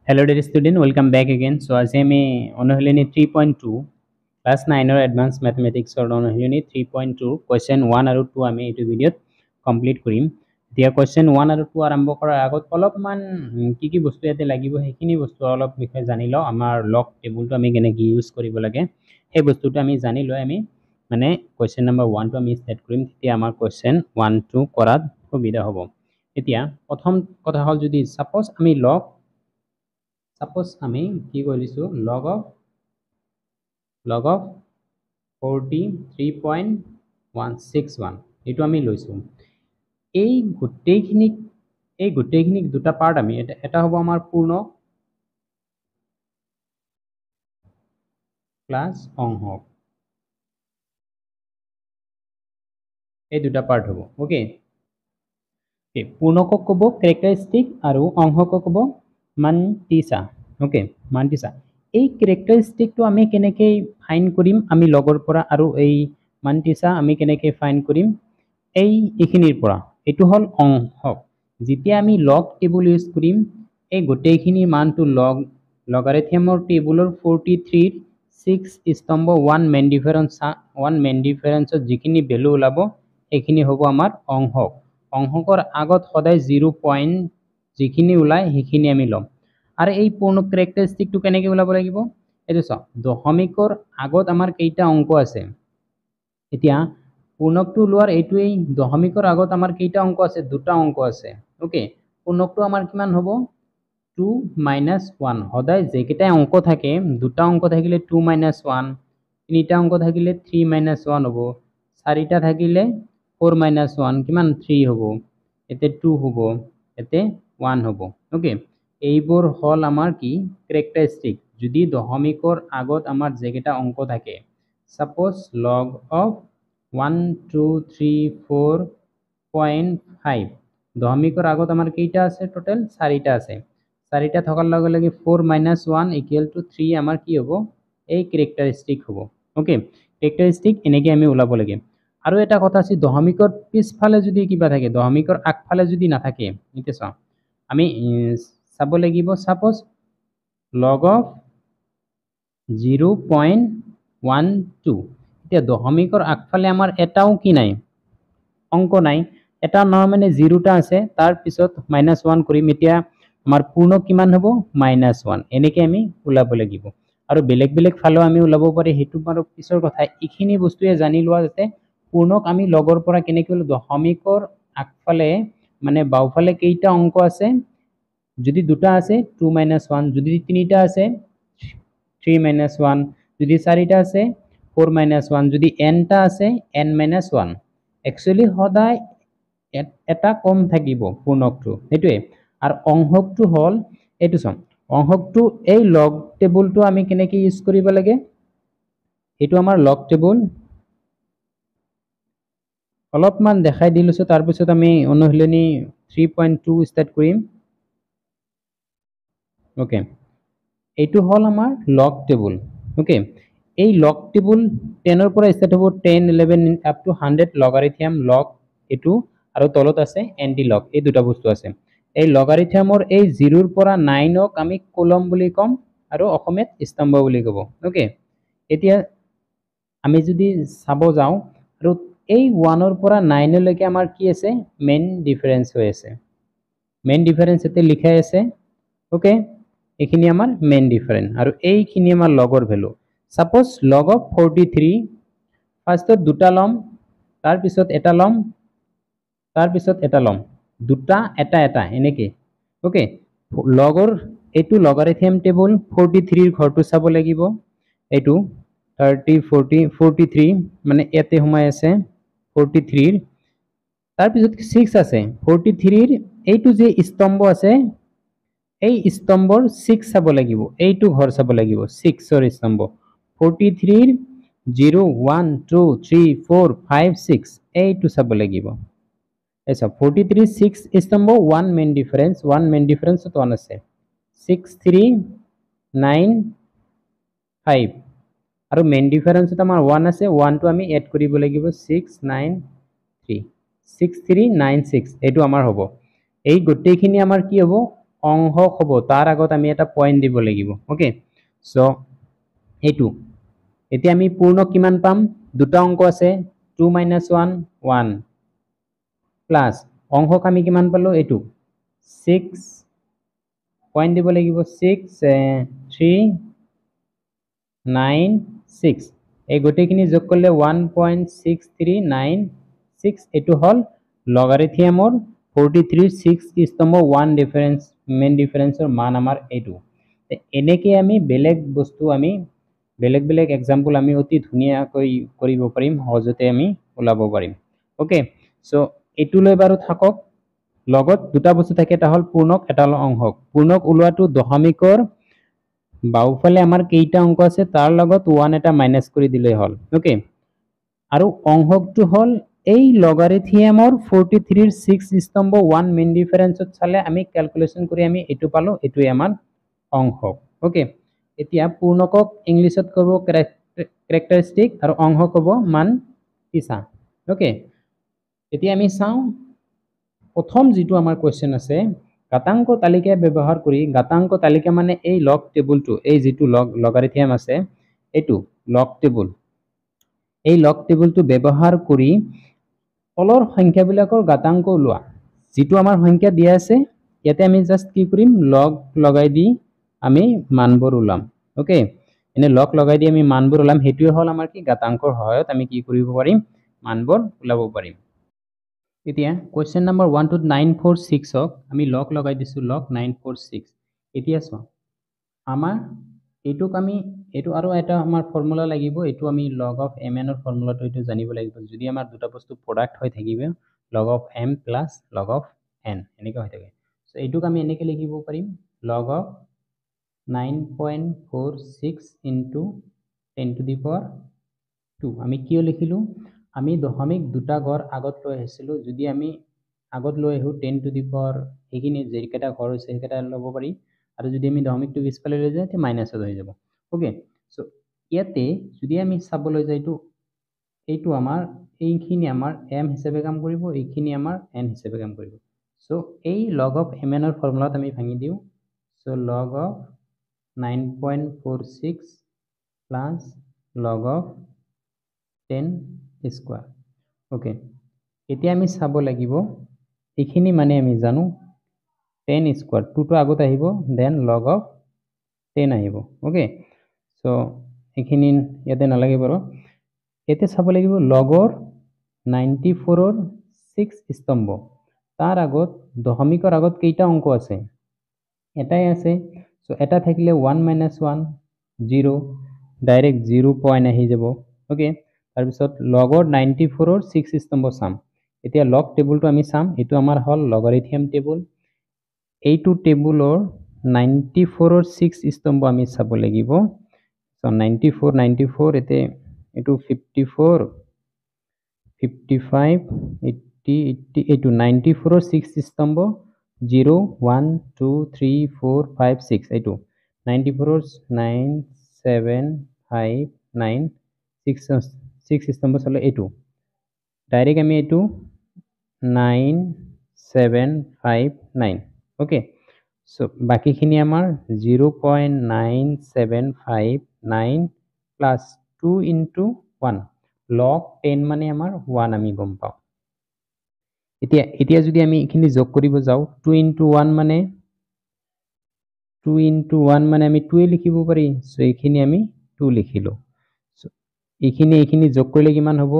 Hello dear student, welcome back again. So as I may অনুশীলনী 3.2 class 9 or advanced mathematics or অনুশীলনী 3.2 question 1 আৰু 2 আমি এইটো ভিডিওত complete কৰিম। এতিয়া question 1 আৰু 2 আৰম্ভ কৰাৰ আগত অলপমান কি বস্তু ইয়াতে লাগিব সেইখিনি বস্তু অলপ বিষয়ে জানি লওঁ। আমাৰ লগ টেবুলটো আমি কেনেকৈ ইউজ কৰিব লাগে সেই বস্তুটো আমি জানি লৈ আমি মানে question number 1 টো আমি ষ্টাৰ্ট কৰিম। তেতিয়া আমাৰ question 1 2 কৰাত সুবিধা হ'ব। এতিয়া প্ৰথম কথা হ'ল যদি সাপোজ আমি লগ Suppose আমি কি কৰিছো log of 43.161 এটো আমি লৈছো এই গোটেইখিনিক দুটা পার্ট আমি এটা হ'ব আমাৰ পূৰ্ণ প্লাস অংশক এই দুটা পাৰ্ট হ'ব ওকে পূৰ্ণকক ক'ব ক্যাৰেক্টাৰিস্টিক আৰু অংশকক ক'ব মান্তিসা ওকে মান্তিসা এই ক্যাৰেক্টাৰিস্টিকটো আমি কেনেকৈ ফাইন্ড কৰিম আমি লগৰ পৰা আৰু এই মান্তিসা আমি কেনেকৈ ফাইন্ড কৰিম এইখিনিৰ পৰা এটো হল অংশক যেতিয়া আমি লগ টেবুল ইউজ কৰিম এই গোটেইখিনি মানটো লগাৰিথমৰ টেবুলৰ 43 6 স্তম্ভ 1 মেন ডিফাৰেন্সত যিখিনি ভ্যালু ওলাব এইখিনি হ'ব আমাৰ অংশক অংশকৰ আগত সদায় 0 পইণ্ট যিখিনি ওলাই সেইখিনি আমি লম আৰু এই পূৰ্ণ ক্যাৰেক্টাৰিস্টিকটো কেনেকৈ ওলাব লাগিব এটো চাও দশমিকৰ আগত আমাৰ কেইটা অংক আছে এতিয়া পূৰ্ণকটো লোৱাৰ এইটোই দশমিকৰ আগত আমাৰ কেইটা অংক আছে দুটা অংক আছে ওকে পূৰ্ণকটো আমাৰ কিমান হ'ব 2 - 1 সদায় যেকেইটা অংক থাকে দুটা অংক থাকিলে 2 - 1 তিনিটা অংক থাকিলে 3 - 1 হ'ব চাৰিটা থাকিলে 4 - 1 কিমান 3 হ'ব এতে 2 হ'ব এতে 1 হ'ব ওকে এইবোৰ হল আমাৰ কি ক্যাৰেক্টাৰিস্টিক যদি দশমিকৰ আগত আমাৰ যেকেইটা অংক থাকে সাপোজ log of 1 2 3 4.5 দশমিকৰ আগত আমাৰ কেইটা আছে টোটাল 4টা আছে 4টা থকাৰ লগে লগে 4 - 1 = 3 আমাৰ কি হ'ব এই ক্যাৰেক্টাৰিস্টিক হ'ব ওকে ক্যাৰেক্টাৰিস্টিক এনেকৈ আমি ওলাব লাগে আৰু এটা কথা আছে দশমিকৰ পিছফালে যদি কিবা থাকে দশমিকৰ আগফালে যদি নাথাকে এটা চাও আমি চাব লাগিব সাপোজ log of 0.12 এতিয়া দশমিকৰ আগফালে আমাৰ এটাও কি নাই অংক নাই এটা নহয় মানে 0টা আছে তাৰ পিছত -1 কৰিম এতিয়া আমাৰ পূৰ্ণ কিমান হ'ব -1 এনেকৈ আমি ওলাব লাগিব আৰু বেলেগ ফালেও আমি ওলাব পাৰি হেতু বাৰু পিছৰ কথা ইখিনি বস্তুয়ে জানি লোৱা যাতে পূৰ্ণক আমি লগৰ পৰা কেনেকৈ দশমিকৰ আগফালে মানে বাওফালে কেইটা অংক আছে যদি দুটা আছে 2 - 1 যদি তিনিটা আছে 3 - 1 যদি চাৰিটা আছে 4 - 1 যদি nটা আছে n - 1 একচুয়ালি সদায় এটা কম থাকিব পূৰ্ণকটো হেতুৱে আৰু অংশকটো হল এটো চাম অংশকটো এই লগ টেবুলটো আমি কেনেকৈ ইউজ কৰিব লাগে এটো আমাৰ লগ টেবুল অলপমান দেখাই দিলুছো তাৰ পিছত আমি অনুশীলনী 3.2 ষ্টাৰ্ট কৰিম ওকে এইটো হল আমাৰ লগ টেবুল ওকে এই লগ টেবুল 10 ৰ পৰা ষ্টাৰ্ট হ'ব 10 11 আপ টু 100 লগাৰিথম লগ এটো আৰু তলত আছে এন্টি লগ এই দুটা বস্তু আছে এই লগাৰিথমৰ এই 0 ৰ পৰা 9 ক আমি কলম বুলি কম আৰু অসমীয়াত স্তম্ভ বুলি ক'ব ওকে এতিয়া আমি যদি চাব যাও আৰু এই 1 ৰ পৰা 9 লৈকে আমাৰ কি আছে মেইন ডিফাৰেন্স হৈ আছে মেইন ডিফাৰেন্স এতে লিখাই আছে ওকে এখিনি আমাৰ মেইন ডিফাৰেন্স আৰু এইখিনি আমাৰ লগৰ ভ্যালু সাপোজ log of 43 ফাৰ্স্টত দুটা লম তাৰ পিছত এটা লম তাৰ পিছত এটা লম দুটা এটা এনেকে ওকে লগৰ এটো লগাৰিথম টেবুল 43 ৰ ঘৰটো চাব লাগিব এটো 30 40 43 মানে এতে সোমাই আছে 43 তাৰ পিছত 6 আছে 43 ৰ এইটো যে স্তম্ভ আছে এই স্তম্ভৰ 6 চাব লাগিব এইটো ঘৰ চাব লাগিব 6 ৰ স্তম্ভ 43 0 1 2 3 4 5 6 এইটো চাব লাগিব এসা 43 6 স্তম্ভ 1 মেইন ডিফাৰেন্স তো 1 আছে 6 3 9 5 আৰু মেইন ডিফাৰেন্স তো আমাৰ 1 আছে 1 টো আমি এড কৰিব লাগিব 6 9 3 6 3 9 6 এটো আমাৰ হ'ব এই গোটেইখিনি আমাৰ কি হ'ব অংশক হ'ব তাৰ আগত আমি এটা পইণ্ট দিব লাগিব ওকে সো এইটো এতিয়া আমি পূৰ্ণক কিমান পাম দুটা অংক আছে 2 - 1 1 প্লাস অংশক আমি কিমান পালো এইটো 6 পইণ্ট দিব লাগিব 6 3 9 6 এই গোটেইখিনি যোগ কৰিলে 1.6396 এইটো হল লগাৰিথমিয়ামৰ 43 6 স্তম্ভ 1 ডিফাৰেন্স মেইন ডিফাৰেন্সৰ মান আমাৰ এইটো এনেকৈ আমি বেলেগ বস্তু আমি বেলেগ বেলেগ এক্সাম্পল আমি অতি ধুনীয়াকৈ কৰিব পাৰিম সহজতে আমি ওলাব পাৰিম ওকে সো এইটো লৈ বাৰু থাকক লগত দুটা বস্তু থাকে এটা হল পূৰ্ণক এটা হল অংশক পূৰ্ণক ওলোৱাটো দশমিকৰ বাওফালে আমাৰ কেইটা অংক আছে তাৰ লগত 1 এটা মাইনাস কৰি দিলে হল ওকে আৰু অংশকটো হল এই লগাৰিথমিয়ামৰ 43 ৰ 6 স্তম্ভ 1 মেইন ডিফাৰেন্সত চালে আমি ক্যালকুলেশন কৰি আমি এটো পালো এটোই আমাৰ অংশক ওকে এতিয়া পূৰ্ণকক ইংলিশত কব ক্যাৰেক্টাৰিস্টিক আৰু অংশক কব মান পিছা ওকে এতিয়া আমি চাও প্ৰথম যেটো আমাৰ কোৱেশ্চন আছে ঘাতাংক তালিকা ব্যৱহাৰ কৰি ঘাতাংক তালিকা মানে এই লগ টেবুলটো এই যেটো লগাৰিথম আছে এটো লগ টেবুল এই লগ টেবুলটো ব্যৱহাৰ কৰি তলৰ সংখ্যাবিলাকৰ ঘাতাংক ওলোৱা যেটো আমাৰ সংখ্যা দিয়া আছে ইয়াতে আমি জাস্ট কি কৰিম লগ লগাই দি আমি মানবোৰ ওলাম ওকে এনে লগ লগাই দি আমি মানবোৰ ওলাম হেতুৱে হল আমাৰ কি ঘাতাংকৰ সহায়ত আমি কি কৰিব পাৰিম মানবোৰ ওলাব পাৰিম এতিয়া কোৱেশ্চন নম্বৰ 1 to 946 ক আমি লগ লগাই দিছো লগ 946 এতিয়া চোৱা আমাৰ এটুক আমি এটু আৰু এটা আমাৰ ফৰ্মুলা লাগিব এটু আমি log of mn ৰ ফৰ্মুলাটো এটু জানিব লাগিব যদি আমাৰ দুটা বস্তু প্ৰডাক্ট হৈ থাকিবে log of m plus log of n এনেকৈ হৈ থাকে সো এটুক আমি এনেকৈ লিখিব পাৰিম log of 9.46 into 10 to the power 2 আমি কিয় লিখিলো আমি দশমিক দুটা ঘৰ আগত লৈ আহিছিলো যদি আমি আগত লৈ আহু 10 to the power এখিনি যেকেটা ঘৰ হৈছে সেকেটা লব পাৰি আৰু যদি আমি দশমিকটো পিছফালে লৈ যাও তে মাইনাস হৈ যাব ওকে সো ইয়াতে যদি আমি চাবলৈ যাই এইটো আমাৰ এইখিনি আমাৰ m হিচাপে কাম কৰিব এইখিনি আমাৰ n হিচাপে কাম কৰিব সো এই log of mn ৰ ফৰ্মুলাত আমি ভাঙি দিও so log of 9.46 plus log of 10 square okay এতিয়া আমি চাব লাগিব এইখিনি মানে আমি জানো 10 square 2 to আগত আহিব then log of 10 আহিব ওকে সো এইখিনি ইয়াতে নালাগে বাৰু এতে চাব লাগিব লগৰ 94 ৰ 6 স্তম্ভ তাৰ আগত দশমিকৰ আগত কেইটা অংক আছে এটাই আছে সো এটা থাকিলে 1 - 1 0 ডাইৰেক্ট 0 পইণ্ট আহি যাব ওকে তাৰ পিছত লগৰ 94 ৰ 6 স্তম্ভ চাম এতিয়া লগ টেবুলটো আমি চাম এটো আমাৰ হল লগাৰিথম টেবুল এইটো টেবুলৰ 94 ৰ 6 স্তম্ভ আমি চাব লাগিব সো 94 এতে এটো 54 55 80 80 এটো 94 ৰ 6 স্তম্ভ 0 1 2 3 4 5 6 এটো 94 ৰ 9 7 5 9 6 স্তম্ভ চলে এটো ডাইৰেক্ট আমি এটো 9 7 5 9 ওকে সো বাকিখিনি আমাৰ 0.9759 plus 2 into 1 log 10 মানে আমাৰ 1 আমি গম পাও এতিয়া যদি আমি এখিনি যোগ কৰিব যাও 2 into 1 মানে 2 into 1 মানে আমি 2 লিখিব পাৰি সো এইখিনি আমি 2 লিখিলো সো এইখিনি যোগ কৰিলে কিমান হ'ব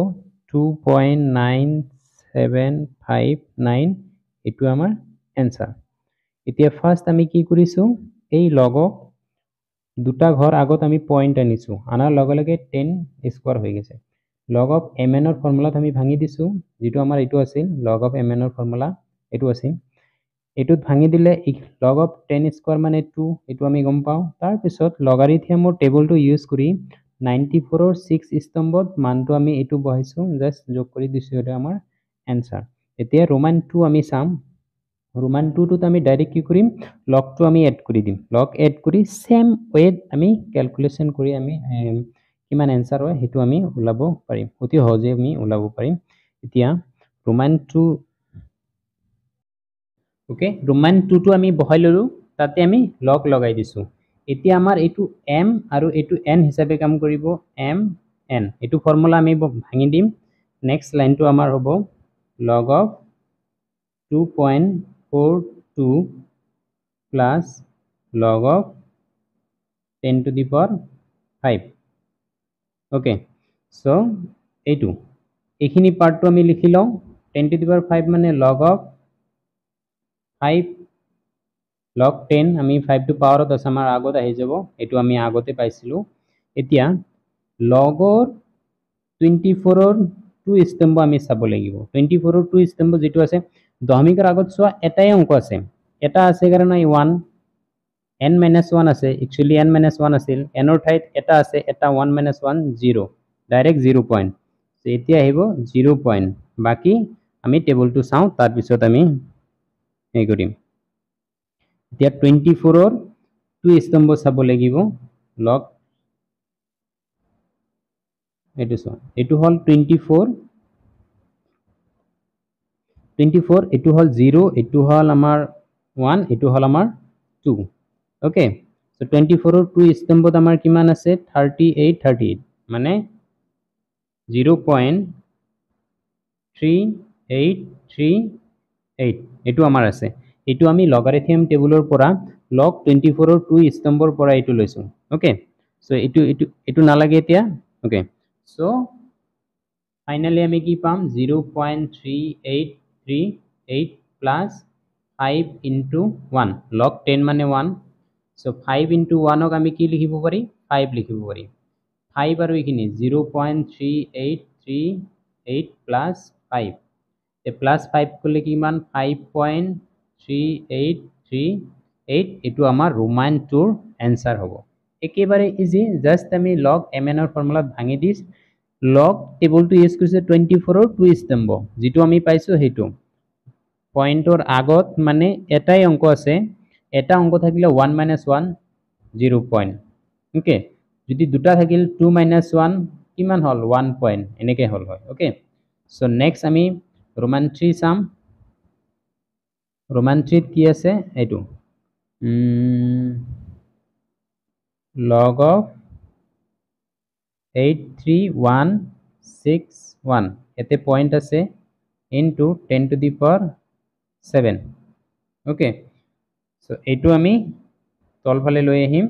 2.9759 এটো আমাৰ এনসাৰ এতিয়া ফাৰ্স্ট আমি কি কৰিছো এই লগক দুটা ঘৰ আগত আমি পইণ্ট আনিছো আনাৰ লগে লগে 10 স্কয়াৰ হৈ গৈছে log of mn ৰ ফৰ্মুলাত আমি ভাঙি দিছো যেটো আমাৰ এটো আছিল log of mn ৰ ফৰ্মুলা এটো আছিল এটোত ভাঙি দিলে log of 10 স্কয়াৰ মানে 2 এটো আমি গম পাও তাৰ পিছত লগাৰিথমৰ টেবুলটো ইউজ কৰি 94 ৰ 6 স্তম্ভত মানটো আমি এটো বহাইছো জাস্ট যোগ কৰি দিছো এটা আমাৰ এনসাৰ এতিয়া ৰোমান 2 আমি চাম ৰোমান 2 টোত আমি ডাইৰেক্ট কি কৰিম লগ টো আমি এড কৰি দিম লগ এড কৰি সেম ওয়েত আমি ক্যালকুলেশন কৰি আমি কিমান এনসাৰ হয় হেতু আমি ওলাব পাৰিম অতি সহজে আমি ওলাব পাৰিম এতিয়া ৰোমান ওকে ৰোমান 2 টো আমি বহাই ললো তাতে আমি লগ লগাই দিছো এতিয়া আমাৰ এইটো m আৰু এইটো n হিচাপে কাম কৰিব m n এইটো ফৰ্মুলা আমি ভাঙি দিম নেক্সট লাইনটো আমাৰ হ'ব log of 2.42 plus log of 10 to the power 5 okay so এইটো এইখিনি পাৰ্টটো আমি লিখি লওঁ 10 to the power 5 মানে log of 5 log 10 আমি 5 to power অত আছে আমাৰ আগত আহি যাব এটো আমি আগতে পাইছিলো এতিয়া লগৰ 24 ৰ 2 স্তম্ভ আমি চাব লাগিব 24 ৰ 2 স্তম্ভ যেটো আছে দশমিকৰ আগত চোৱা এটাই অংক আছে এটা আছে কাৰণে 1 n - 1 আছে একচুয়ালি n - 1 আছিল n ৰ ঠাইত এটা আছে এটা 1 - 1 0 ডাইৰেক্ট 0 পইণ্ট সো এতিয়া আহিব 0 পইণ্ট বাকি আমি টেবুলটো চাও তাৰ পিছত আমি এই কৰিম এতিয়া 24 ৰ 2 স্তম্ভ চাব লাগিব লগ এটো চোৱা এটো হল 24 এটো হল 0 এটো হল আমাৰ 1 এটো হল আমাৰ 2 ওকে সো 24 ৰ 2 স্তম্ভত আমাৰ কিমান আছে 38 মানে 0.3838 এটো আমাৰ আছে এটো আমি লগাৰিথম টেবুলৰ পৰা log 24 ৰ 2 স্তম্ভৰ পৰা এটো লৈছো ওকে সো এটো নালাগে এতিয়া ওকে সো ফাইনালি আমি কি পাম 0.3838 plus 5 into 1 log 10 মানে 1 so 5 into 1 ক আমি কি লিখিব পাৰি 5 লিখিব পাৰি 5 আৰু এখিনি 0.3838 plus 5 তে plus 5 কৰলে কি মান 5.3838 এটো আমাৰ ৰোমান 2 ৰ आंसर হ'ব একেবাৰে ইজি জাস্ট আমি log mn ৰ ফৰ্মুলা ভাঙি দিছ log টেবুলটো ইউজ কৰিছে 24 ৰ 2 স্তম্ভ যেটো আমি পাইছো হেতু পয়েন্টৰ আগত মানে এটাই অংক আছে এটা অংক থাকিলে 1 - 1 0 পয়েন্ট ওকে যদি দুটা থাকিল 2 - 1 কিমান হল 1 পয়েন্ট এনেকে হল হয় ওকে সো নেক্সট আমি ৰোমান 3 সাম ৰোমান 3 কি আছে এটো log of 83161 এতে পয়েন্ট আছে into 10 to the power 7 okay so এটো আমি তলফালে লৈ আহিম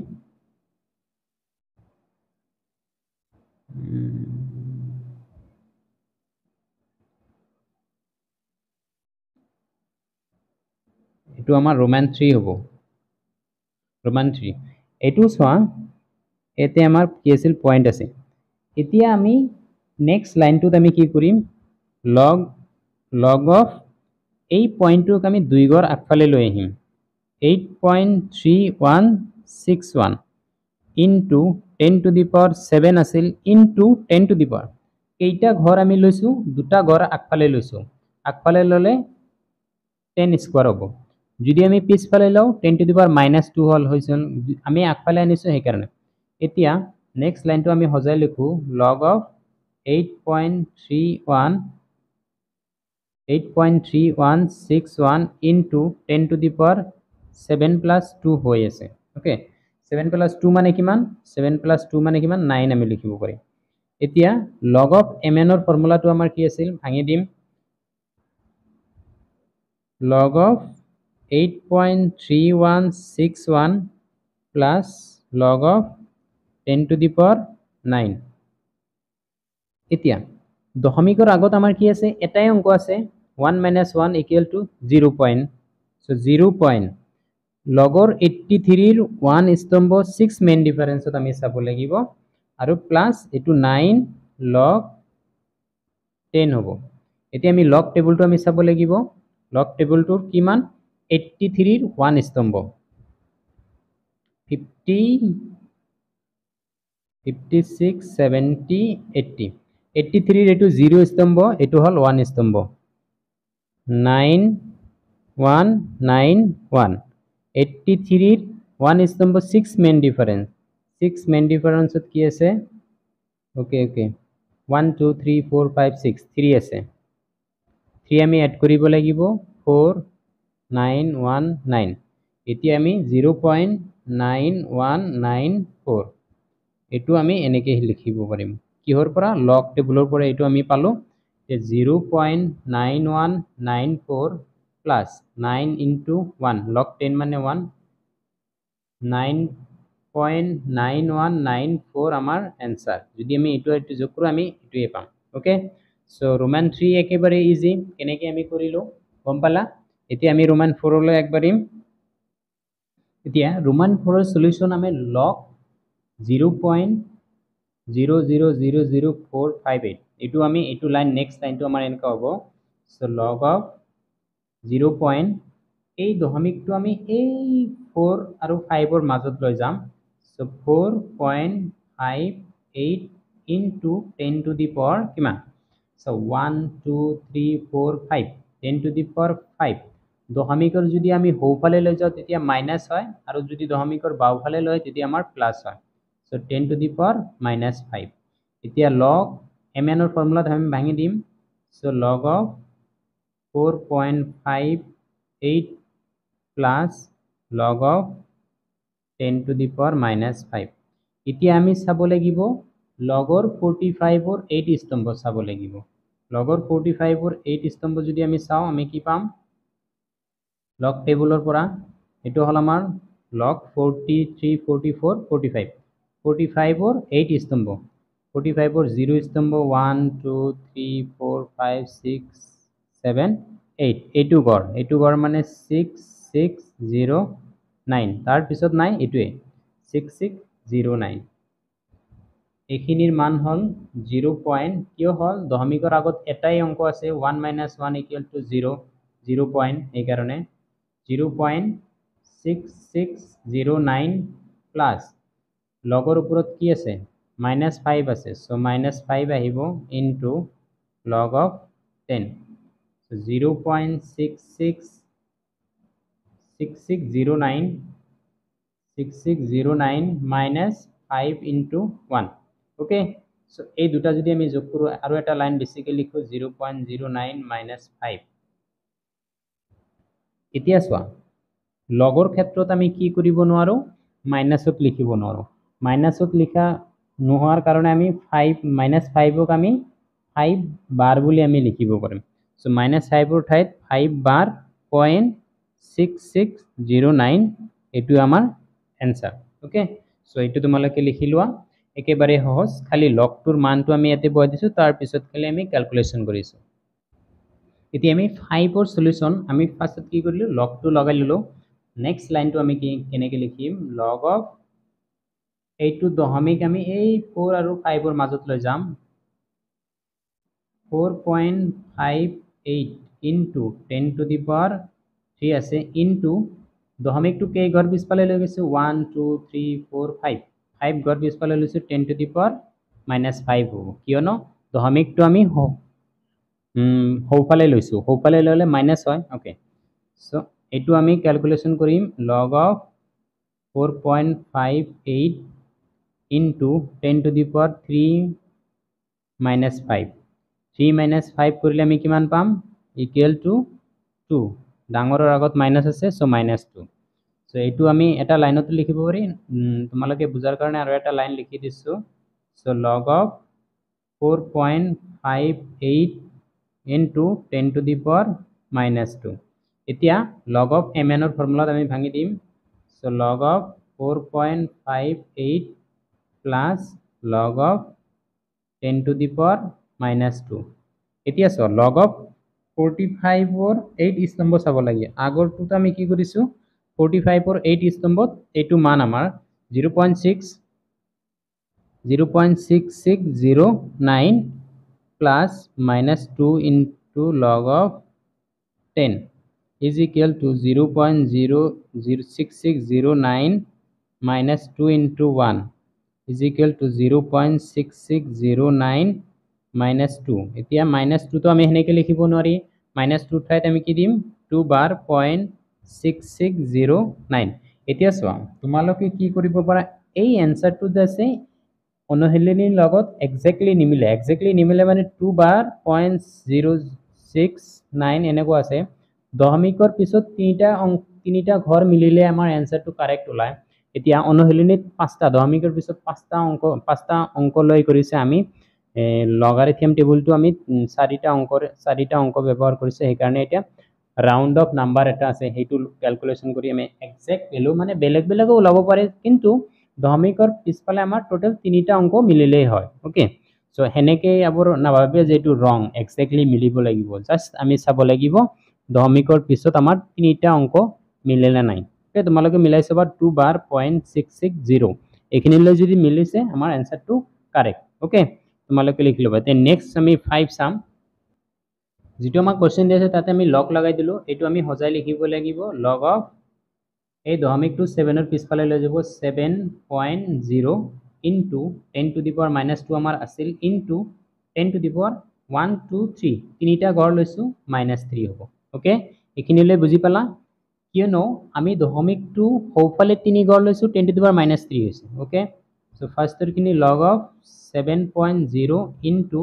এটো আমাৰ ৰোমান 3 হ'ব ৰোমান 3 এটো সোয়া এতে আমাৰ কি আছিল পয়েন্ট আছে এতিয়া আমি নেক্সট লাইনটোত আমি কি কৰিম log of এই পয়েন্টটোক আমি দুই ঘৰ আগফালে লৈ আহিম 8.3161 into 10 to the power 7 আছিল into 10 to the power কেইটা ঘৰ আমি লৈছো দুটা ঘৰ আগফালে লৈছো আগফালে ললে 10 স্কয়ার হ'ব যদি আমি পিছফালে লও 10 to the power -2 হল হৈছিল আমি আগফালে আনিছো সেই কাৰণে এতিয়া নেক্সট লাইনটো আমি হজাই লিখো log of 8.3161 into 10 to the power 7 plus 2 হৈ আছে ওকে 7 plus 2 মানে কিমান 7 plus 2 মানে কিমান 9 আমি লিখিব পাৰি এতিয়া log of mn ৰ ফৰ্মুলাটো আমাৰ কি আছিল ভাঙি দিম log of 8.3161 plus log of 10 to the power 9 এতিয়া দশমিকৰ আগত আমাৰ কি আছে এটাই অংক আছে 1 - 1 = 0 পয়েন্ট সো 0 পয়েন্ট লগৰ 83 ৰ 1 স্তম্ভ 6 মেইন ডিফাৰেন্সত আমি চাব লাগিব আৰু প্লাস এটো 9 log 10 হ'ব এতিয়া আমি log টেবুলটো আমি চাব লাগিব log টেবুলটোৰ কিমান 83 ৰ 1 স্তম্ভ 50 56 70 80 83 ৰ এটো 0 স্তম্ভ এটো হল 1 স্তম্ভ 9191 83 ৰ 1 স্তম্ভ 6 মেইন ডিফারেন্স 6 মেইন ডিফারেন্সত কি আছে ওকে 1 2 3 4 5 6 3 আছে 3 আমি এড কৰিব লাগিব 4 919 এতিয়া আমি 0.9194 এটো আমি এনেকে লিখিব পাৰিম কিহৰ পৰা লগ টেবুলৰ পৰা এটো আমি পালো 0.9194 plus 9 into 1 log 10 মানে 1 9.9194 আমাৰ answer যদি আমি এটো যোগ কৰো আমি এটোই পাম ওকে সো ৰোমান 3 একেবাৰে ইজি কেনেকে আমি কৰিলো গম পালা এতিয়া আমি ৰোমান 4 লৈ একবাৰিম এতিয়া রোমান 4 এর সলিউশন আমি log 0.0000458 এটো আমি এটো লাইন নেক্সট লাইনটো আমাৰ এনেকা হ'ব সো log of 0. এই দশমিকটো আমি এই 4 আৰু 5 ৰ মাজত লৈ যাম so 4.58 into 10 to the power কিমান সো 1 2 3 4 5 10 to the power 5 দশমিকৰ যদি আমি হৌফালে লৈ যাও তেতিয়া মাইনাস হয় আৰু যদি দশমিকৰ বাওফালে লৈ তেতিয়া আমাৰ প্লাস হয় সো 10 to the power -5 এতিয়া log mn ৰ ফৰ্মুলাত আমি ভাঙি দিম so log of 4.58 plus log of 10 to the power -5 এতিয়া আমি চাব লাগিব লগৰ 45 ৰ 8 স্তম্ভ চাব লাগিব লগৰ 45 ৰ 8 স্তম্ভ যদি আমি চাও আমি কি পাম লগ টেবুলৰ পৰা এটো হল আমাৰ log 43 44 45 45 ৰ 8 স্তম্ভ 45 ৰ 0 স্তম্ভ 1 2 3 4 5 6 7 8 এইটো গড় মানে 6609 তাৰ পিছত নাই এটোৱে 6609 এইখিনিৰ মান হল 0 পয়েন্ট কিয় হল দশমিকৰ আগত এটাই অংক আছে 1 - 1 = 0 0 পয়েন্ট এই কাৰণে 0.6609 প্লাস লগৰ ওপৰত কি আছে -5 আছে সো -5 আহিব into log of 10 so 0.6609 minus 5 into 1 okay so এই দুটা যদি আমি যোগ কৰো আৰু এটা লাইন বেসিক্যালি লিখো 0.09 minus 5 এতিয়া চোৱা লগৰ ক্ষেত্ৰত আমি কি কৰিব নোৱাৰো মাইনাসত লিখিব নোৱাৰো মাইনাসত লিখা নোহোৱাৰ কাৰণে আমি 5 -5 ক আমি 5 বাৰ বুলি আমি লিখিব পাৰিম সো -5 ৰ ঠাইত 5 বাৰ 0.6609 এটো আমাৰ आंसर ওকে সো এটো তোমালকে লিখি লোৱা একেবাৰে সহজ খালি লগটোৰ মানটো আমি ইয়াতে বহাই দিছো তাৰ পিছত খালি আমি ক্যালকুলেশন কৰিছো এতিয়া আমি 5 ৰ সলিউশন আমি ফাৰ্স্টত কি কৰিলো লগটো লগাই ললো নেক্সট লাইনটো আমি কেনেকে লিখিম log of এইটো দশমিক আমি এই 4 আৰু 5 ৰ মাজত লৈ যাম 4.58 into 10 to the power 3 আছে into দশমিকটো কেই ঘৰ পিছফালে লৈ গৈছে 1 2 3 4 5 5 ঘৰ পিছফালে লৈছে 10 to the power -5 হ'ব কিয়নো দশমিকটো আমি হৌফালে লৈছো হৌফালে ললে মাইনাস হয় ওকে সো এটো আমি ক্যালকুলেশন কৰিম log of 4.58 into 10 to the power 3 -5 3 -5 কৰিলে আমি কিমান পাম ইকুৱেল টু 2 ডাঙৰৰ আগত মাইনাস আছে সো -2 সো এটো আমি এটা লাইনত লিখিব পাৰি তোমালকে বুজাৰ কাৰণে আৰু এটা লাইন লিখি দিছো so log of 4.58 into 10 to the power -2 এতিয়া log of mn ৰ ফৰ্মুলাত আমি ভাঙি দিম so log of 4.58 plus log of 10 to the power -2 এতিয়া সো log of 45 ৰ 8 স্তম্ভ চাব লাগে আগৰটো আমি কি কৰিছো 45 ৰ 8 স্তম্ভত এটো মান আমাৰ 0.6609 plus -2 into log of 10 is equal to 0.06609 minus 2 into 1 is equal to 0.6609 minus 2 এতিয়া -2 তো আমি হেনেকে লিখিব নোৱাৰি -2 ঠাইত আমি কি দিম 2 বাৰ 0.6609 এতিয়া চোৱা তোমালোকে কি কৰিব পাৰা এই आंसरটো আছে অনুহেলিনীৰ লগত এক্স্যাক্টলি নিমিলে মানে 2 বাৰ 0.069 এনেকুৱা আছে দশমিকৰ পিছত তিনিটা ঘৰ মিলিলে আমাৰ এনসাৰটো কাৰেক্ট ওলায় এতিয়া অনুশীলনীত পাঁচটা দশমিকৰ পিছত পাঁচটা অংক লৈ কৰিছে আমি লগাৰিথম টেবুলটো আমি চাৰিটা অংক ব্যৱহাৰ কৰিছে সেইকাৰণে এতিয়া ৰাউন্ড অফ নাম্বাৰ এটা আছে সেইটো ক্যালকুলেশন কৰি আমি এক্সাক্ট ভ্যালু মানে বেলেগ বেলেগও ওলাব পাৰে কিন্তু দশমিকৰ পিছফালে আমাৰ টোটাল তিনিটা অংক মিলিলেই হয় ওকে সো হেনেকে আবৰ নাভাবে যে এটো ৰং এক্স্যাক্টলি মিলিব লাগিব জাস্ট আমি চাব লাগিব দশমিকৰ পিছত আমাৰ তিনিটা অংক মিলেলা নাই ওকে তোমালোকে মিলাই চাবা 2 বাৰ 0.660 এইখিনিলৈ যদি মিলিছে আমাৰ এনসারটো কারেক্ট ওকে তোমালোকে লিখি লবা তে নেক্সট আমি 5 চাম যেটো আমাক কোশ্চেন দিছে তাতে আমি লগ লগাই দিলো এটো আমি হজাই লিখিব লাগিব লগ অফ এই দশমিকটো 7 এর পিছফালে লৈ যাব 7.0 ইনটু 10 টু দি পাওয়ার -2 আমাৰ আছিল ইনটু 10 টু দি পাওয়ার 1 2 3 তিনিটা গড় লৈছো -3 হ'ব ওকে এখিনিলৈ বুজি পালা কিয়নো আমি দশমিকটো হৌফালে 3 গড় লৈছো 10 টু দি পাওয়ার -3 হৈছে ওকে সো ফাৰ্স্টৰ খিনি log of 7.0 into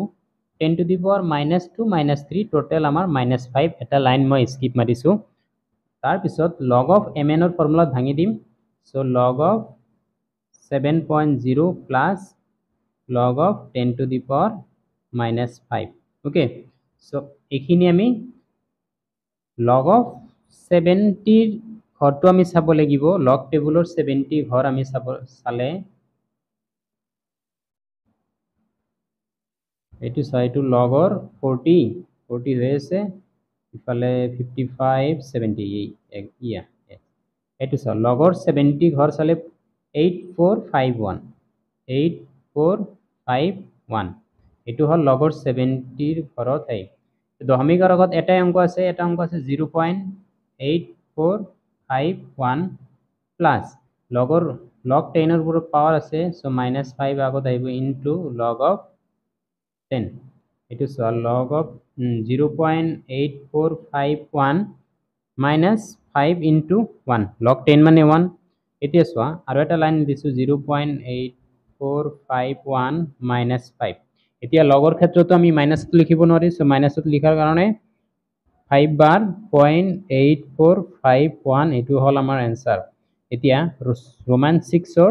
10 to the power -2 -3 total আমাৰ -5 এটা লাইন মই স্কিপ মাৰিছো তাৰ পিছত log of mn ৰ ফৰ্মুলাত ভাঙি দিম so log of 7.0 plus log of 10 to the power -5 okay so এখিনি আমি log of 70 ৰ ঘৰটো আমি চাব লাগিব log টেবুলৰ 70 ঘৰ আমি চালে এটো সাইটো লগৰ 40 হৈ আছে ইফালে 55 70 ইয়া এটো সা লগৰ 70 ঘৰ চালে 8451 এটো হল লগৰ 70 ৰ ঘৰত আই দশমিকৰ আগত এটা অংক আছে 0.8451 প্লাস লগৰ log 10 ৰ পুরো পাওয়ার আছে সো -5 আগত আইব ইনটু log of 10 এটো so log of 0.8451 minus 5 into 1 log 10 মানে 1 এতিয়া সোয়া আৰু এটা লাইন দিছো 0.8451 minus 5 এতিয়া লগৰ ক্ষেত্ৰটো আমি মাইনাসটো লিখিব নোৱাৰি সো মাইনাসটো লিখাৰ কাৰণে 5 বাৰ 0.8451 এটো হল আমাৰ आंसर এতিয়া ৰোমান 6 ৰ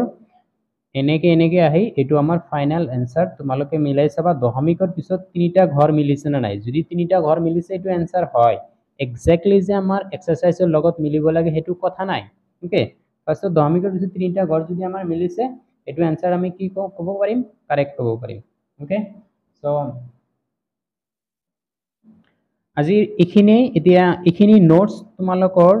এনেকে আহি এটো আমাৰ ফাইনাল आंसर তোমালোকে মিলাই চাবা দশমিকৰ পিছত তিনিটা ঘৰ মিলিছে না নাই যদি তিনিটা ঘৰ মিলিছে এটো आंसर হয় এক্স্যাক্টলি যে আমাৰ এক্সাৰসাইজৰ লগত মিলিব লাগে হেতু কথা নাই ওকে ফাৰ্স্ট দশমিকৰ পিছত তিনিটা ঘৰ যদি আমাৰ মিলিছে এটো आंसर আমি কি ক'ব পাৰিম কাৰেক্ট ক'ব পাৰিম ওকে সো আজি এখিনি নোটস তোমালোকৰ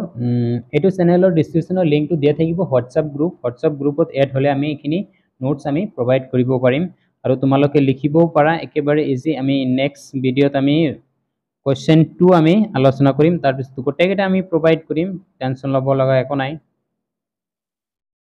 এটো চ্যানেলৰ ডেসক্ৰিপচনৰ লিংকটো দিয়া থাকিব হোৱাটসঅ্যাপ গ্ৰুপত এড হলে আমি এখিনি নোটস আমি প্ৰোভাইড কৰিব পাৰিম আৰু তোমালোকে লিখিবও পাৰা একেবাৰে ইজি আমি নেক্সট ভিডিওত আমি কোশ্চেন 2 আমি আলোচনা কৰিম তাৰ পিছত গোটেইকেইটা আমি প্ৰোভাইড কৰিম টেনশন লব লগা একো নাই